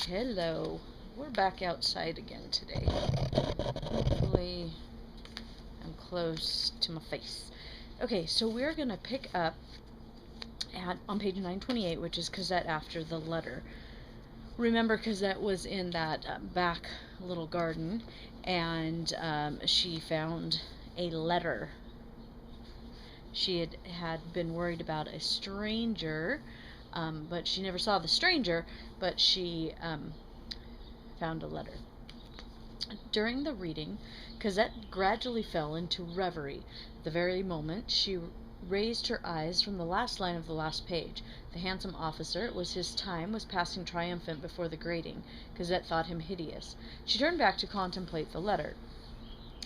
Hello. We're back outside again today. Hopefully I'm close to my face. Okay, so we're going to pick up on page 928, which is Cosette after the letter. Remember, Cosette was in that back little garden, and she found a letter. She had been worried about a stranger, but she never saw the stranger, but she found a letter. During the reading, Cosette gradually fell into reverie. At the very moment she raised her eyes from the last line of the last page. The handsome officer, it was his time, was passing triumphant before the grating. Cosette thought him hideous. She turned back to contemplate the letter.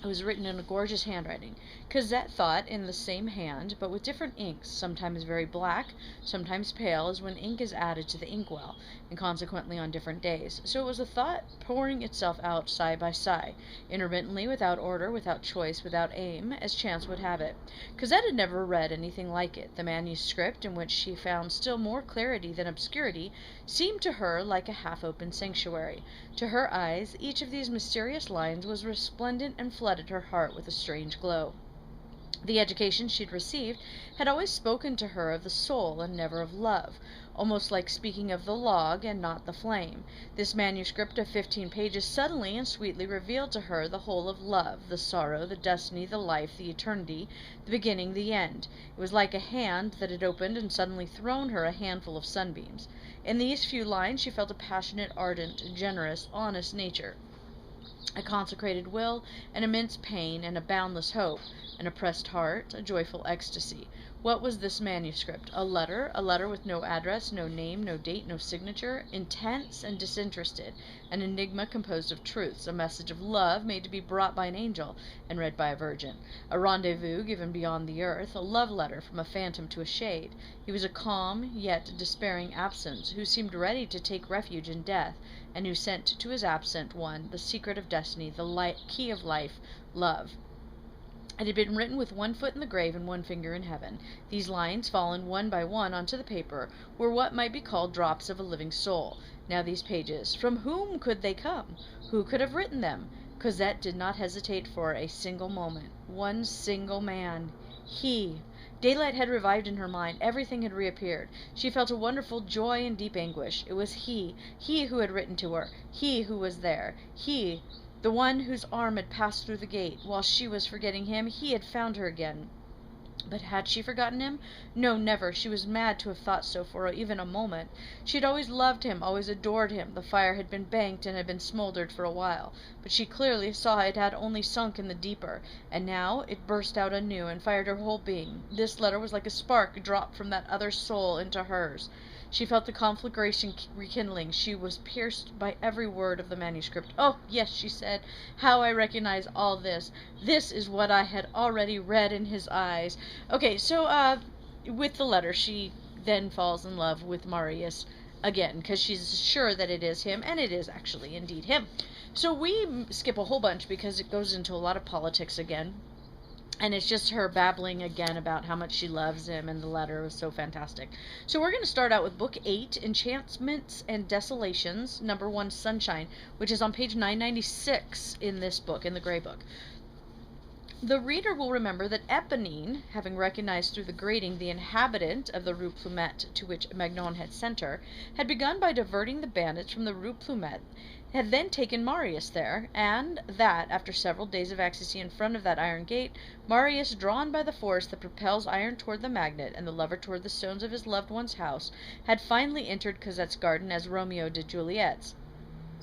It was written in a gorgeous handwriting. Cosette thought in the same hand, but with different inks, sometimes very black, sometimes pale, as when ink is added to the inkwell, and consequently on different days. So it was a thought pouring itself out side by side, intermittently, without order, without choice, without aim, as chance would have it. Cosette had never read anything like it. The manuscript, in which she found still more clarity than obscurity, seemed to her like a half-open sanctuary. To her eyes, each of these mysterious lines was resplendent and flooded her heart with a strange glow. The education she had received had always spoken to her of the soul and never of love, almost like speaking of the log and not the flame. This manuscript of 15 pages suddenly and sweetly revealed to her the whole of love, the sorrow, the destiny, the life, the eternity, the beginning, the end. It was like a hand that had opened and suddenly thrown her a handful of sunbeams. In these few lines she felt a passionate, ardent, generous, honest nature, a consecrated will, an immense pain, and a boundless hope, an oppressed heart, a joyful ecstasy. What was this manuscript? A letter with no address, no name, no date, no signature, intense and disinterested, an enigma composed of truths, a message of love made to be brought by an angel and read by a virgin, a rendezvous given beyond the earth, a love letter from a phantom to a shade. He was a calm, yet despairing absence, who seemed ready to take refuge in death, and who sent to his absent one the secret of destiny, the key of life, love. It had been written with one foot in the grave and one finger in heaven. These lines, fallen one by one onto the paper, were what might be called drops of a living soul. Now these pages, from whom could they come? Who could have written them? Cosette did not hesitate for a single moment. One single man. He. Daylight had revived in her mind. Everything had reappeared. She felt a wonderful joy and deep anguish. It was he who had written to her, he who was there, he, the one whose arm had passed through the gate. While she was forgetting him, he had found her again. But had she forgotten him? No, never. She was mad to have thought so for even a moment. She had always loved him, always adored him. The fire had been banked and had been smoldered for a while, but she clearly saw it had only sunk in the deeper, and now it burst out anew and fired her whole being. This letter was like a spark dropped from that other soul into hers. She felt the conflagration rekindling. She was pierced by every word of the manuscript. "Oh, yes," she said, "how I recognize all this. This is what I had already read in his eyes." Okay, so with the letter, she then falls in love with Marius again, because she's sure that it is him, and it is actually indeed him. So we skip a whole bunch because it goes into a lot of politics again. And it's just her babbling again about how much she loves him, and the letter was so fantastic. So we're going to start out with Book 8, Enchantments and Desolations, number 1, Sunshine, which is on page 996 in this book, in the Gray Book. The reader will remember that Éponine, having recognized through the grating the inhabitant of the Rue Plumet to which Magnon had sent her, had begun by diverting the bandits from the Rue Plumet, had then taken Marius there, and that, after several days of ecstasy in front of that iron gate, Marius, drawn by the force that propels iron toward the magnet, and the lover toward the stones of his loved one's house, had finally entered Cosette's garden as Romeo did Juliet's.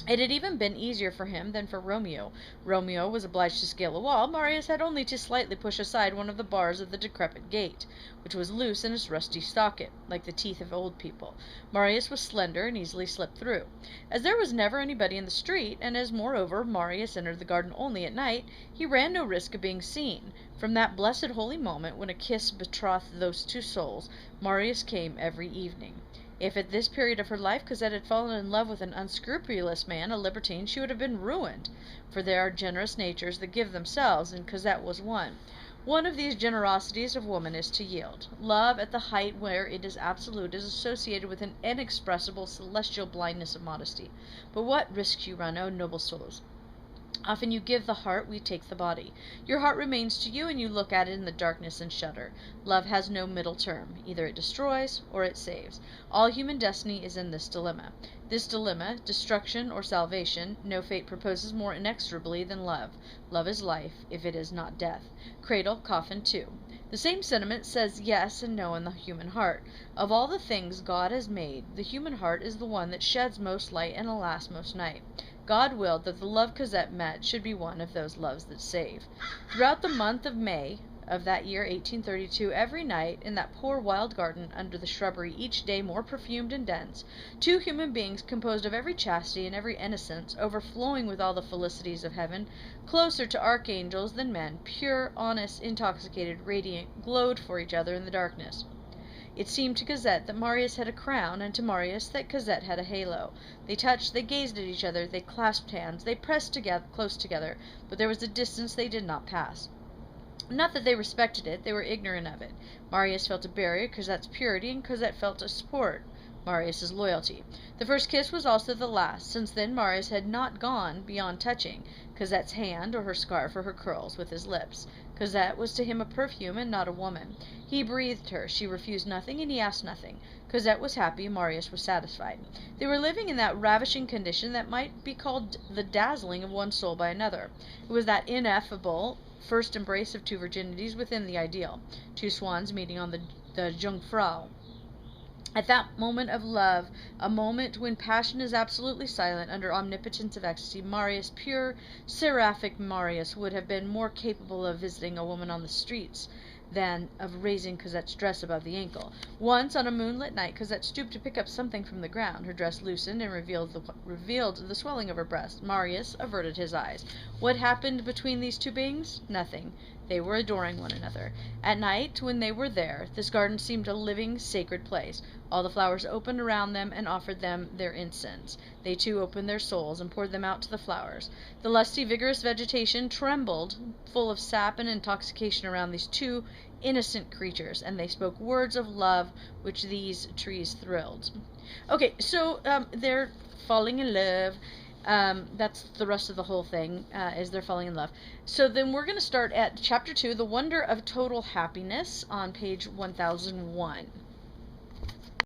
It had even been easier for him than for Romeo. Romeo was obliged to scale a wall. Marius had only to slightly push aside one of the bars of the decrepit gate, which was loose in its rusty socket, like the teeth of old people. Marius was slender and easily slipped through. As there was never anybody in the street, and as, moreover, Marius entered the garden only at night, he ran no risk of being seen. From that blessed holy moment when a kiss betrothed those two souls, Marius came every evening. If at this period of her life Cosette had fallen in love with an unscrupulous man, a libertine, she would have been ruined, for there are generous natures that give themselves, and Cosette was one. One of these generosities of woman is to yield. Love, at the height where it is absolute, is associated with an inexpressible celestial blindness of modesty. But what risks you run, O noble souls! Often you give the heart, we take the body. Your heart remains to you, and you look at it in the darkness and shudder. Love has no middle term. Either it destroys or it saves. All human destiny is in this dilemma. This dilemma, destruction or salvation, no fate proposes more inexorably than love. Love is life, if it is not death. Cradle, coffin, too. The same sentiment says yes and no in the human heart. Of all the things God has made, the human heart is the one that sheds most light and alas most night. God willed that the love Cosette met should be one of those loves that save. Throughout the month of May of that year 1832, every night, in that poor wild garden, under the shrubbery, each day more perfumed and dense, two human beings composed of every chastity and every innocence, overflowing with all the felicities of heaven, closer to archangels than men, pure, honest, intoxicated, radiant, glowed for each other in the darkness. It seemed to Cosette that Marius had a crown, and to Marius that Cosette had a halo. They touched, they gazed at each other, they clasped hands, they pressed close together, but there was a distance they did not pass. Not that they respected it, they were ignorant of it. Marius felt a barrier, Cosette's purity, and Cosette felt a support, Marius's loyalty. The first kiss was also the last. Since then Marius had not gone beyond touching Cosette's hand, or her scarf, or her curls, with his lips. Cosette was to him a perfume and not a woman. He breathed her, she refused nothing, and he asked nothing. Cosette was happy, Marius was satisfied. They were living in that ravishing condition that might be called the dazzling of one soul by another. It was that ineffable first embrace of two virginities within the ideal, two swans meeting on the Jungfrau. At that moment of love, a moment when passion is absolutely silent under omnipotence of ecstasy, Marius, pure, seraphic Marius, would have been more capable of visiting a woman on the streets than of raising Cosette's dress above the ankle. Once, on a moonlit night, Cosette stooped to pick up something from the ground. Her dress loosened and revealed the swelling of her breast. Marius averted his eyes. What happened between these two beings? Nothing. They were adoring one another. At night, when they were there, this garden seemed a living, sacred place. All the flowers opened around them and offered them their incense. They too opened their souls and poured them out to the flowers. The lusty, vigorous vegetation trembled, full of sap and intoxication around these two innocent creatures, and they spoke words of love which these trees thrilled. Okay, so they're falling in love. That's the rest of the whole thing, is they're falling in love. So then we're going to start at chapter 2, The Wonder of Total Happiness, on page 1001.